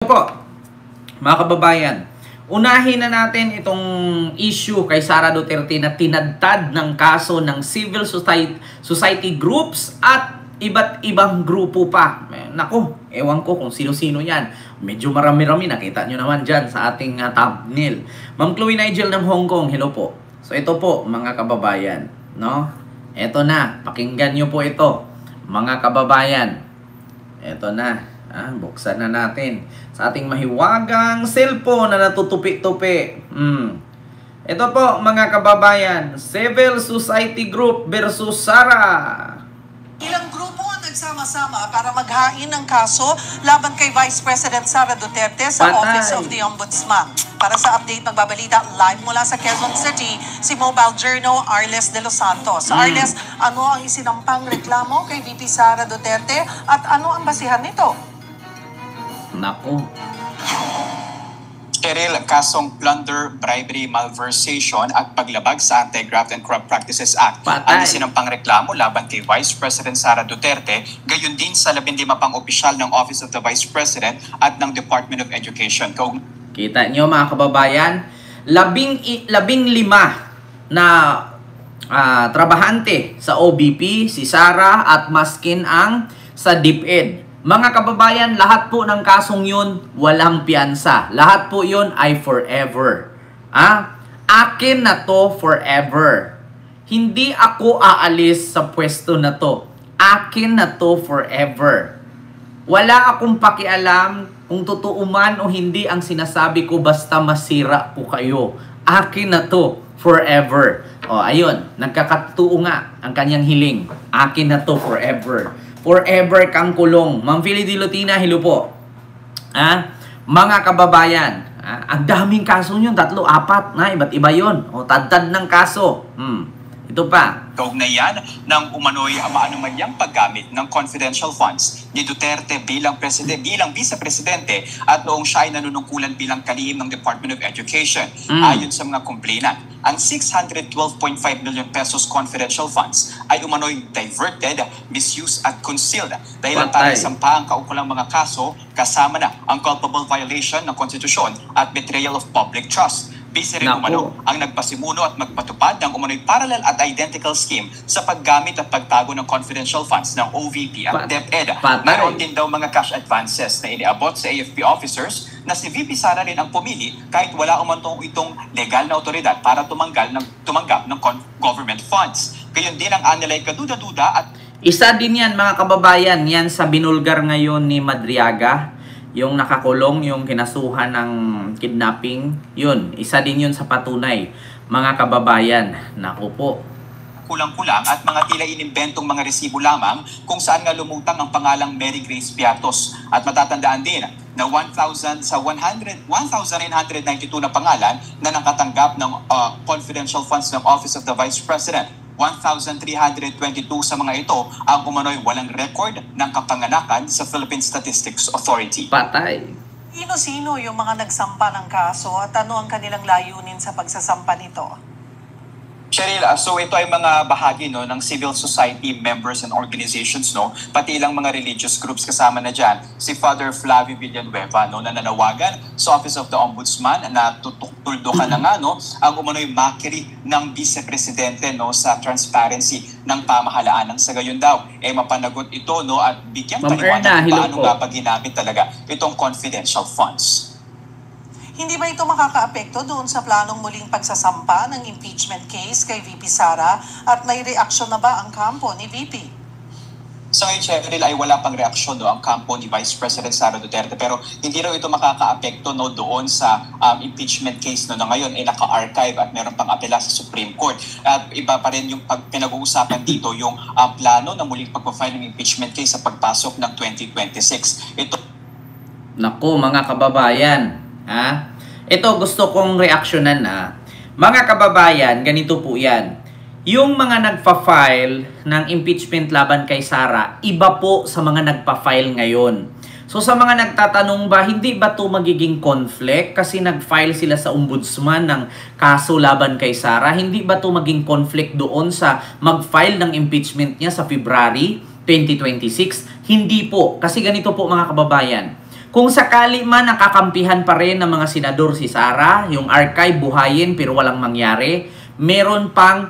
po, mga kababayan, unahin na natin itong issue kay Sara Duterte na tinadtad ng kaso ng civil society groups at iba't ibang grupo pa. Naku, ewan ko kung sino-sino yan. Medyo marami-rami, nakita nyo naman dyan sa ating thumbnail. Ma'am Chloe Nigel ng Hong Kong, hello po. So ito po, mga kababayan, no? Ito na, pakinggan nyo po ito, mga kababayan. Ito na. Buksan na natin sa ating mahiwagang cellphone na natutupi-tupi. Ito po, mga kababayan, Civil Society Group versus Sara. Ilang grupo ang nagsama-sama para maghain ng kaso laban kay Vice President Sara Duterte sa Office of the Ombudsman. Para sa update, magbabalita live mula sa Quezon City, si Mobile Journal Arles de los Santos. Arles, ano ang isinampang reklamo kay VP Sara Duterte at ano ang basihan nito? Naku. Cheryl, kasong plunder, bribery, malversation at paglabag sa Anti-Graft and Corrupt Practices Act ang isinampang reklamo laban kay Vice President Sara Duterte, gayon din sa 15 pang opisyal ng Office of the Vice President at ng Department of Education. Kita nyo, mga kababayan, 15 na trabahante sa OBP, si Sara at maskin ang sa DepEd. Mga kababayan, lahat po ng kasong yun, walang piyansa. Lahat po yun ay forever. Akin na to forever. Hindi ako aalis sa pwesto na to. Akin na to forever. Wala akong pakialam kung totoo man o hindi ang sinasabi ko, basta masira po kayo. Akin na to forever. O, ayun, nagkakatuo nga ang kanyang hiling. Akin na to forever. Forever kang kulong. Ma'am Philly Dilutina, hello po. Mga kababayan, ang daming kaso yun, 3, 4 na, iba't iba yun. O, tad-tad ng kaso. Ito pa. Kaugnayan ng umano'y maanumalyang paggamit ng confidential funds ni Duterte bilang vice-presidente at noong siya ay nanunungkulan bilang kalihim ng Department of Education. Ayon sa mga complainant, ang 612.5 million pesos confidential funds ay umano'y diverted, misused at concealed dahil ang tanging sampaang kaukulang mga kaso kasama na ang culpable violation ng konstitusyon at betrayal of public trust. Base rin umano ang nagpasimuno at magpatupad ng umano'y parallel at identical scheme sa paggamit at pagtago ng confidential funds ng OVP at DepEd. Mayroon din daw mga cash advances na iniabot sa AFP officers na si VP Sara rin ang pumili kahit wala umantong itong legal na otoridad para tumanggap ng government funds. Gayon din ang anilay kaduda-duda at isa din yan, mga kababayan, yan sa binulgar ngayon ni Madriaga. Yung nakakulong, yung kinasuhan ng kidnapping, yun, isa din yun sa patunay, mga kababayan. Naku po. Kulang-kulang at mga tila inimbentong mga resibo lamang kung saan nga lumutang ang pangalang Mary Grace Piatos. At matatandaan din na 1,992 na pangalan na nakatanggap ng confidential funds ng Office of the Vice President. 1,322 sa mga ito ang umano'y walang record ng kapanganakan sa Philippine Statistics Authority. Patay. Sino-sino yung mga nagsampa ng kaso at ano ang kanilang layunin sa pagsasampa nito? Cheryl, so ito ay mga bahagi ng civil society members and organizations, pati ilang mga religious groups kasama na dyan. Si Father Flavio Villanueva na nanawagan sa Office of the Ombudsman na tutuldukan na nga ang umano'y makiri ng vice-presidente sa transparency ng pamahalaan ng sa gayon daw. Mapanagot ito at bigyan paliwanag kung paano nga pa ginamit talaga itong confidential funds. Hindi ba ito makakaapekto doon sa planong muling pagsasampa ng impeachment case kay VP Sara at may reaksyon na ba ang kampo ni VP? Sa ngayon, Cheryl, ay wala pang reaksyon ang kampo ni Vice President Sara Duterte pero hindi raw ito makakaapekto doon sa impeachment case na ngayon ay naka-archive at meron pang apela sa Supreme Court. At iba pa rin yung pinag-uusapan dito yung plano na muling pagpa-file ng impeachment case sa pagpasok ng 2026. Naku, mga kababayan, ito gusto kong reaksyonan mga kababayan, ganito po yan. Yung mga nagpa-file ng impeachment laban kay Sara, iba po sa mga nagpa-file ngayon. So sa mga nagtatanong ba, hindi ba ito magiging conflict? Kasi nag-file sila sa ombudsman ng kaso laban kay Sara. Hindi ba ito maging conflict doon sa mag-file ng impeachment niya sa February 2026? Hindi po. Kasi ganito po mga kababayan. Kung sakali man nakakampihan pa rin ng mga senador si Sara, yung archive buhayin pero walang mangyari, meron pang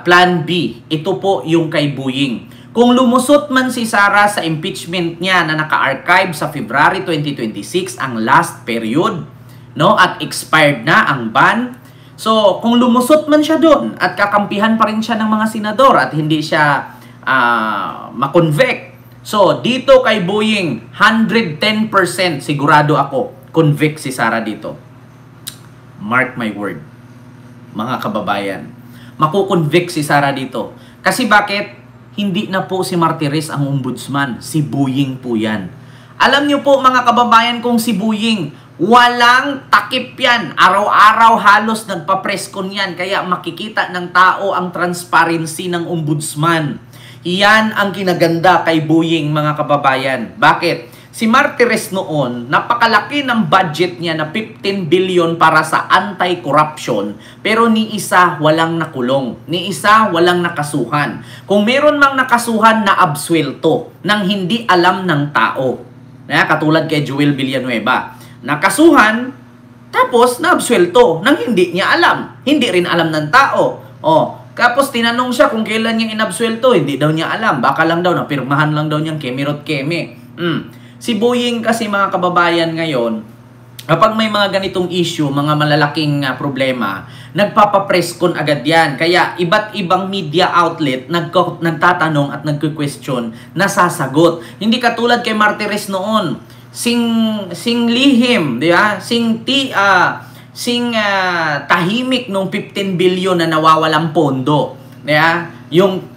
plan B. Ito po yung kay Buying. Kung lumusot man si Sara sa impeachment niya na naka-archive sa February 2026 ang last period, no, at expired na ang ban. So, kung lumusot man siya doon at kakampihan pa rin siya ng mga senador at hindi siya makonvict. So, dito kay Buying, 110% sigurado ako, convict si Sara dito. Mark my word, mga kababayan. Makukonvict si Sara dito. Kasi bakit? Hindi na po si Martires ang ombudsman. Si Buying po yan. Alam niyo po mga kababayan kung si Buying, walang takip yan. Araw-araw halos nagpa-preskon yan. Kaya makikita ng tao ang transparency ng ombudsman. Iyan ang kinaganda kay Buying mga kababayan. Bakit? Si Martires noon, napakalaki ng budget niya na 15 billion para sa anti-corruption. Pero ni isa walang nakulong. Ni isa walang nakasuhan. Kung meron mang nakasuhan na absuelto nang hindi alam ng tao. Katulad kay Joel Villanueva. Nakasuhan, tapos naabsuelto nang hindi niya alam. Hindi rin alam ng tao. Tapos tinanong siya kung kailan niya inabsuelto, hindi daw niya alam. Baka lang daw, napirmahan lang daw niyang kemirot keme. Si Buying kasi mga kababayan ngayon, kapag may mga ganitong issue, mga malalaking problema, nagpapapreskon agad yan. Kaya iba't ibang media outlet nagtatanong at nagque-question, nasasagot. Hindi katulad kay Martires noon. Sing lihim, di ba? Tahimik nung 15 billion na nawawalang pondo. Yeah? Yung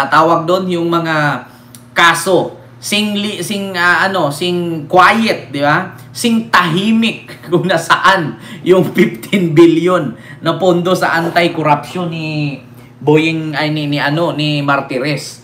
tawag doon yung mga kaso. Sing quiet, di ba? Sing tahimik kung nasaan yung 15 billion na pondo sa anti-corruption ni Buying ni Martires.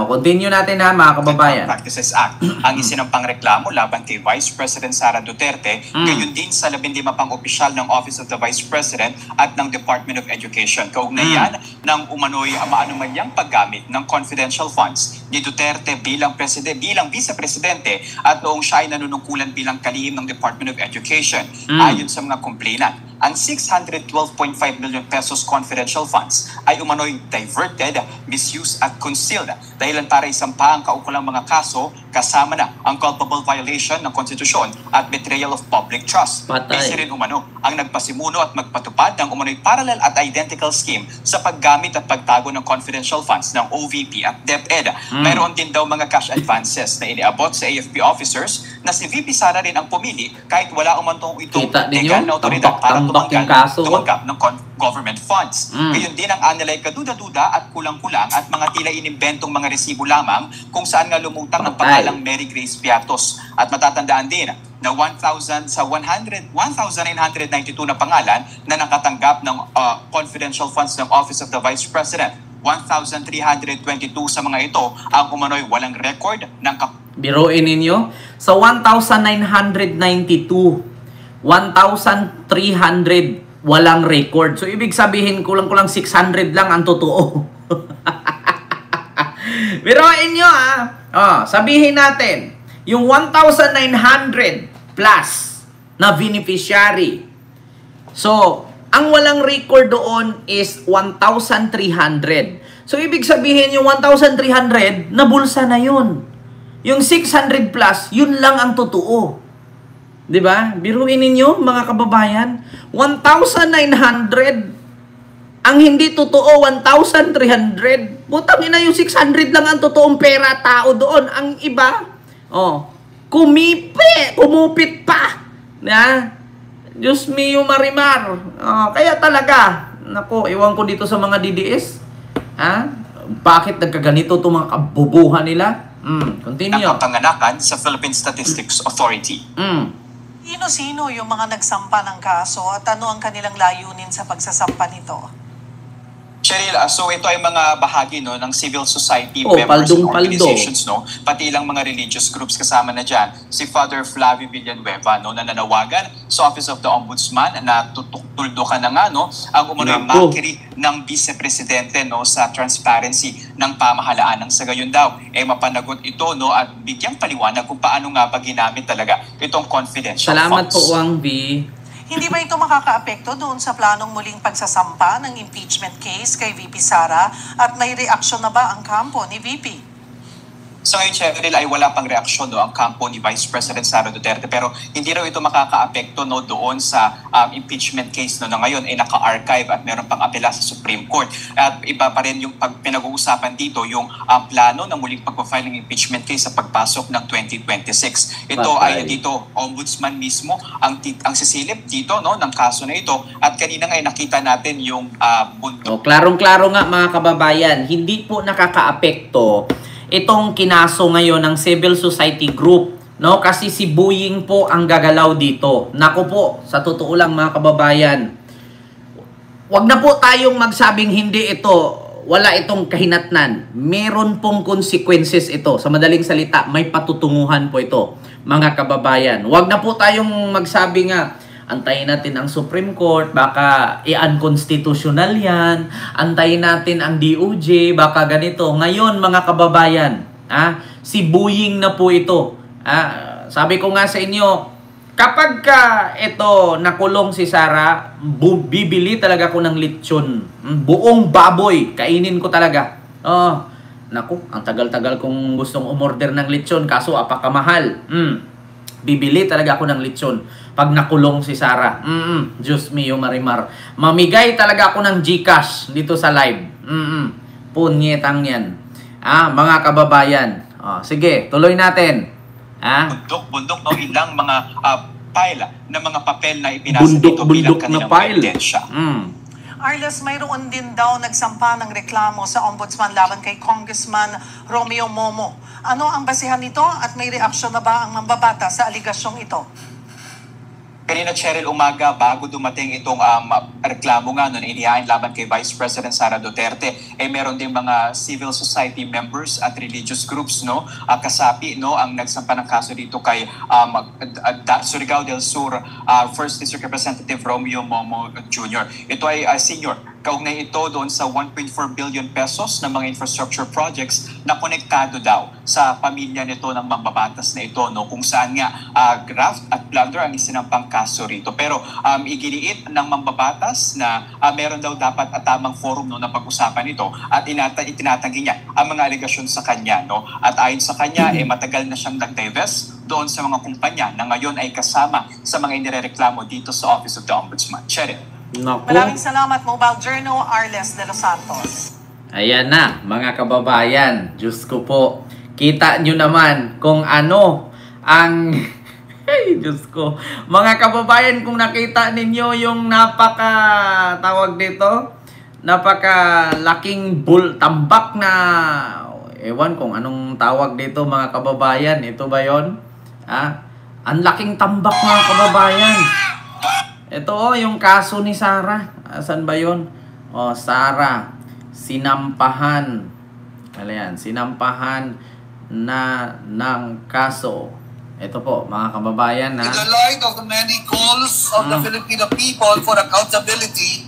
Continue natin mga kababayan. Practices Act ang isinampang reklamo laban kay Vice President Sara Duterte, gayon din sa 15 pang opisyal ng Office of the Vice President at ng Department of Education. Kaugnayan ng umano'y maanumanyang paggamit ng confidential funds ni Duterte bilang vice-presidente at noong siya ay nanunungkulan bilang kalihim ng Department of Education. Ayon sa mga complainant, ang 612.5 million pesos confidential funds ay umano'y diverted, misused at concealed dahilan para isampa ang kaukulang mga kaso kasama na ang culpable violation ng konstitusyon at betrayal of public trust. Isa rin umano ang nagpasimuno at magpatupad ng umano'y parallel at identical scheme sa paggamit at pagtago ng confidential funds ng OVP at DepEd. Mayroon din daw mga cash advances na iniabot sa AFP officers na si VP Sara rin ang pumili kahit wala umantong itong legal na otoridad para tumanggap ng government funds. Ngayon din ang anilay kaduda-duda at kulang-kulang at mga tila inimbentong mga resibo lamang kung saan nga lumutang ng pangalang Mary Grace Piatos. At matatandaan din na 1,992 na pangalan na nakatanggap ng confidential funds ng Office of the Vice President. 1,322 sa mga ito ang umano'y walang record ng biruin ninyo, sa 1,992, 1,300 walang record. So, ibig sabihin, kulang-kulang 600 lang ang totoo. Biruin nyo, sabihin natin, yung 1,900 plus na beneficiary. So, ang walang record doon is 1,300. So, ibig sabihin, yung 1,300, nabulsa na yun. Yung 600 plus, yun lang ang totoo. Diba? Biruin ninyo, mga kababayan, 1,900. Ang hindi totoo, 1,300. Butang ina, yung 600 lang ang totoong pera tao doon. Ang iba, kumupit pa. Na? Diyos mio Marimar. Kaya talaga, nako, iwan ko dito sa mga DDS. Bakit nagkaganito itong mga kabubuhan nila? Continue. Nakapanganakan sa Philippine Statistics Authority. Sino-sino yung mga nagsampa ng kaso at ano ang kanilang layunin sa pagsasampa nito? Cheryl, so ito ay mga bahagi no ng civil society Oh, members and paldong-paldo. organizations, no, pati ilang mga religious groups kasama na dyan. Si Father Flavio Villanueva, no, na nanawagan sa Office of the Ombudsman na tutuldukan na nga no ang umano'y Naku. mockery ng vice-presidente no sa transparency ng pamahalaan ng sa gayon daw mapanagot ito no at bigyang paliwanag kung paano nga ba ginamit talaga itong confidential Salamat funds. po, Wang B. Hindi ba ito makakaapekto doon sa planong muling pagsasampa ng impeachment case kay VP Sara at may reaksyon na ba ang kampo ni VP? Sa ngayon, Cheryl, ay wala pang reaksyon no, ang kampo ni Vice President Sara Duterte pero hindi raw ito makakaapekto no, doon sa impeachment case no, na ngayon ay naka-archive at meron pang apela sa Supreme Court. At iba pa rin yung pinag-uusapan dito yung plano ng muling pagpa-file ng impeachment case sa pagpasok ng 2026. Ito ay dito, ombudsman mismo ang sisilip dito no, ng kaso na ito at kanina nga ay nakita natin yung bundok. Klarong-klaro nga mga kababayan, hindi po nakakaapekto itong kinaso ngayon ng civil society group, no? Kasi si Buying po ang gagalaw dito. Naku po, sa totoo lang mga kababayan, wag na po tayong magsabing hindi ito, wala itong kahinatnan. Meron pong consequences ito. Sa madaling salita, may patutunguhan po ito, mga kababayan. Wag na po tayong magsabi nga, antayin natin ang Supreme Court, baka i-unconstitutional yan. Antayin natin ang DOJ, baka ganito. Ngayon, mga kababayan, si Buying na po ito. Sabi ko nga sa inyo, kapag ka ito nakulong si Sara, bibili talaga ko ng lechon. Buong baboy, kainin ko talaga. Naku, ang tagal-tagal kong gustong umorder ng lechon, kaso apakamahal. Bibili talaga ako ng lechon pag nakulong si Sara. Diyos mio, Marimar. Mamigay talaga ako ng GCash dito sa live. Punyetang yan. Mga kababayan. Sige, tuloy natin. Bundok, no? Ilang mga pile na mga papel na ipinasa dito bilang kanilang ebidensya. Arles, mayroon din daw nagsampa ng reklamo sa Ombudsman laban kay Congressman Romeo Momo. Ano ang basihan nito at may reaksyon na ba ang mambabata sa aligasyong ito? Kanina, Cheryl, umaga bago dumating itong reklamo nga nun, inihain laban kay Vice President Sara Duterte, meron din mga civil society members at religious groups, no, kasapi, no, ang nagsampa ng kaso dito kay Surigao del Sur, First District Representative Romeo Momo Jr. Ito ay senior. Kaugnay ito doon sa 1.4 billion pesos na mga infrastructure projects na konektado daw sa pamilya nito ng mambabatas na ito, no, kung saan nga graft at plunder ang isinampang kaso rito. Pero iginiit ng mambabatas na meron daw dapat at tamang forum no, na pag-usapan ito at itinatanggi niya ang mga alegasyon sa kanya. No? At ayon sa kanya, matagal na siyang nag-divest doon sa mga kumpanya na ngayon ay kasama sa mga inireklamo dito sa Office of the Ombudsman. Cheryl. Maraming salamat, Mobile Journal, Arles de los Santos. Ayan na, mga kababayan. Diyos ko po. Kita nyo naman kung ano ang... Ay, Diyos ko. Mga kababayan, kung nakita ninyo yung tawag dito, napakalaking tambak na... Ewan kung anong tawag dito, mga kababayan. Ito ba yon? Ang laking tambak, mga kababayan. Ito yung kaso ni Sara. Saan ba yun? Sara, sinampahan. Ayan, sinampahan na ng kaso. Ito po, mga kababayan. In the light of the many calls of the Filipino people for accountability,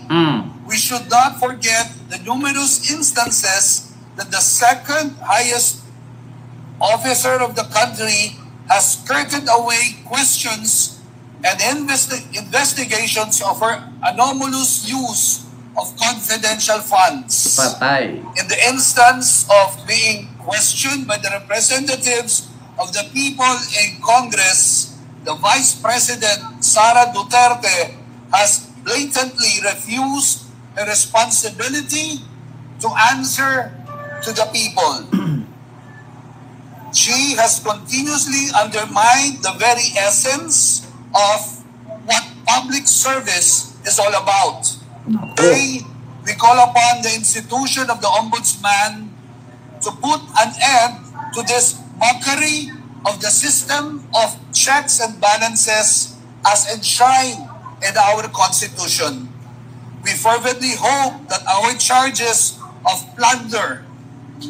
we should not forget the numerous instances that the second highest officer of the country has skirted away questions and investigations of her anomalous use of confidential funds. Patay. In the instance of being questioned by the representatives of the people in Congress, the Vice President Sara Duterte has blatantly refused her responsibility to answer to the people. She has continuously undermined the very essence of what public service is all about. Today, we call upon the institution of the Ombudsman to put an end to this mockery of the system of checks and balances as enshrined in our Constitution. We fervently hope that our charges of plunder,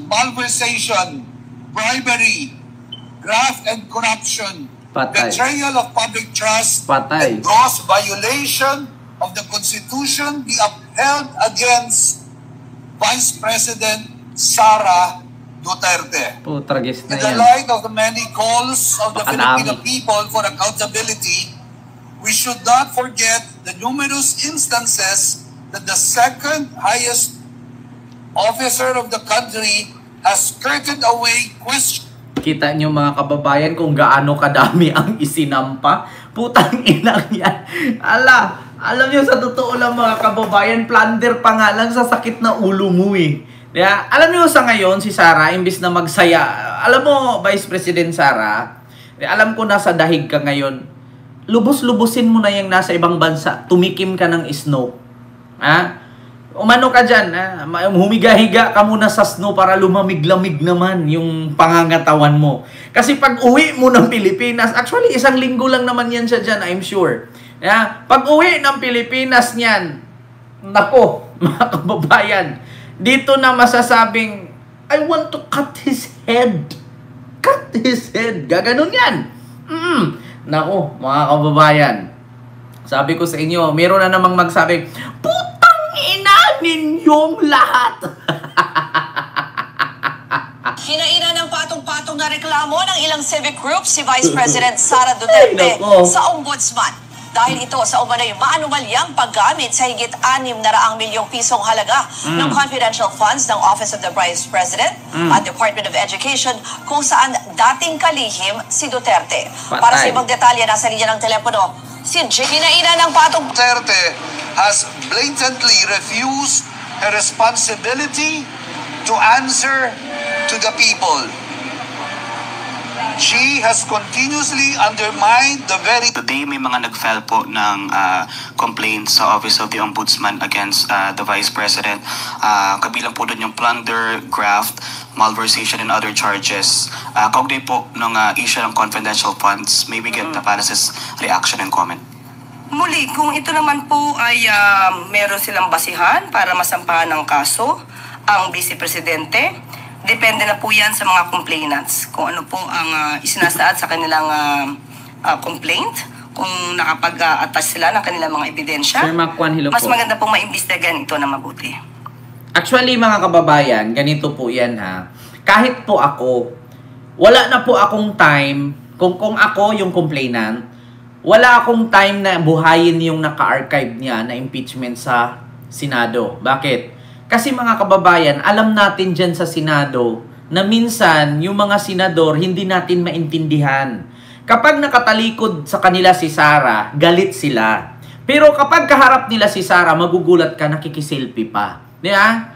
malversation, bribery, graft and corruption, Patay. betrayal of public trust, Patay. and gross violation of the Constitution be upheld against Vice President Sara Duterte. Putragis na In the yan. light of the many calls of the Pakadami. Filipino people for accountability, we should not forget the numerous instances that the second highest officer of the country has skirted away questions. Kita nyo mga kababayan kung gaano kadami ang isinampa. Putang inang yan. Alam nyo sa totoo lang mga kababayan, plunder pa nga lang sa sakit na ulo mo eh. Yeah? Alam nyo sa ngayon, si Sara, imbis na magsaya, alam mo, Vice President Sara, alam ko nasa dahig ka ngayon, lubos-lubusin mo na yung nasa ibang bansa, tumikim ka ng snow. Ha? Umano ka dyan, humiga-higa ka muna sa snow para lumamig-lamig naman yung pangangatawan mo. Kasi pag uwi mo ng Pilipinas, actually isang linggo lang naman yan siya dyan, I'm sure. Yeah? Pag uwi ng Pilipinas niyan, nako, mga kababayan, dito na masasabing, I want to cut his head. Cut his head. Gaganon yan. Nako, mga kababayan, sabi ko sa inyo, meron na namang magsabing, ina ninyong lahat. Hinaina ng patong-patong na reklamo ng ilang civic groups si Vice President Sara Duterte sa Ombudsman. Dahil ito sa umano'y maanumalyang paggamit sa higit 600 milyong pisong halaga ng confidential funds ng Office of the Vice President at Department of Education kung saan dating kalihim si Duterte. Para sa ibang detalye, nasa linya ng telepono, si hinaina ng patong Duterte has blatantly refused her responsibility to answer to the people. She has continuously undermined the very... Today may mga nag-file po ng complaints sa Office of the Ombudsman against the Vice President. Kabilang po doon yung plunder, graft, malversation, and other charges. Kaugnay po ng issue ng confidential funds, may we get the palace's reaction and comment? Muli, kung ito naman po ay meron silang basihan para masampahan ng kaso, ang Vice Presidente, depende na po yan sa mga complainants. Kung ano po ang isinasaad sa kanilang complaint, kung nakapag-attach sila ng kanilang mga ebidensya, Sir Macwan, hello mas po. maganda pong maimbestigahan ito na mabuti. Actually, mga kababayan, ganito po yan ha. Kahit po ako, wala na po akong time, kung ako yung complainant, wala akong time na buhayin yung naka-archive niya na impeachment sa Senado. Bakit? Kasi mga kababayan, alam natin dyan sa Senado na minsan yung mga senador hindi natin maintindihan. Kapag nakatalikod sa kanila si Sara, galit sila. Pero kapag kaharap nila si Sara, magugulat ka, nakikiselfie pa. Di ba?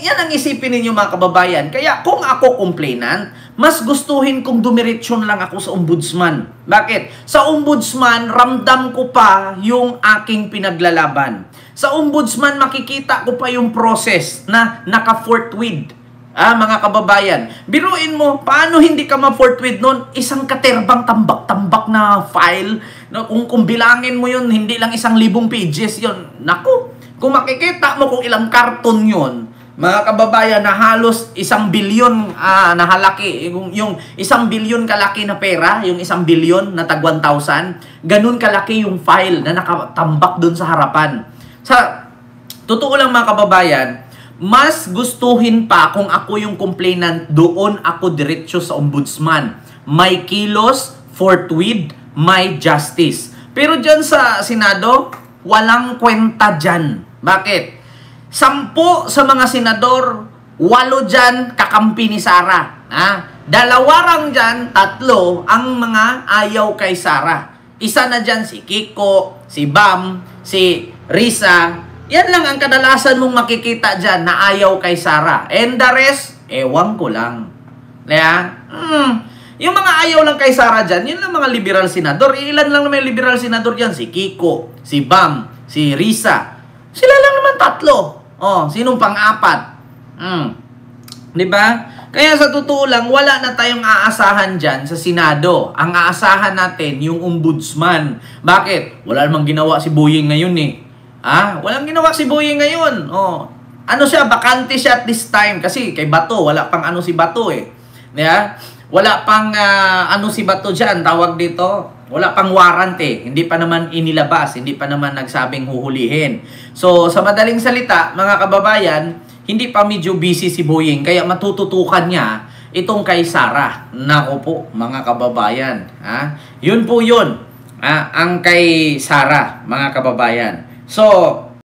Yan ang isipin ninyo mga kababayan. Kaya kung ako complainant, mas gustuhin kong dumiretsyon lang ako sa ombudsman. Bakit? Sa ombudsman, ramdam ko pa yung aking pinaglalaban. Sa ombudsman, makikita ko pa yung process na naka-forthwith. Mga kababayan, biruin mo, paano hindi ka ma-forthwith nun? Isang katerbang tambak-tambak na file. Kung bilangin mo yun, hindi lang 1,000 pages yun. Naku! Kung makikita mo kung ilang karton yun, mga kababayan, na halos 1 bilyon na halaki, yung 1 bilyon kalaki na pera, yung 1 bilyon na tag 1,000, ganun kalaki yung file na nakatambak dun sa harapan. Sa totoo lang mga kababayan, mas gustuhin pa kung ako yung complainant, doon ako diretso sa ombudsman. May kilos, forthwith, may justice. Pero dyan sa Senado, walang kwenta dyan. Bakit? 10 sa mga senador, 8 dyan kakampi ni Sara. 2 lang dyan, 3 ang mga ayaw kay Sara. Isa na dyan si Kiko, si Bam, si Risa. Yan lang ang kadalasan mong makikita dyan na ayaw kay Sara. And the rest, ewan ko lang. Yung mga ayaw lang kay Sara dyan, yun lang mga liberal senador. Ilan lang naman yung liberal senador dyan? Si Kiko, si Bam, si Risa. Sila lang naman 3. Sinong pang-4? Diba? Kaya sa totoo lang, wala na tayong aasahan dyan sa Senado. Ang aasahan natin, yung ombudsman. Bakit? Wala namang ginawa si Boying ngayon eh. Walang ginawa si Boyeng ngayon. Ano siya, bakante siya at this time. Kasi kay Bato, wala pang ano si Bato eh. Wala pang ano si Bato dyan, tawag dito. Wala pang warrant eh. Hindi pa naman inilabas, hindi pa naman nagsabing huhulihin. So, sa madaling salita, mga kababayan, hindi pa medyo busy si Boyeng. Kaya matututukan niya itong kay Sara. Nako po, mga kababayan. Yun po yun. Ang kay Sara, mga kababayan. So,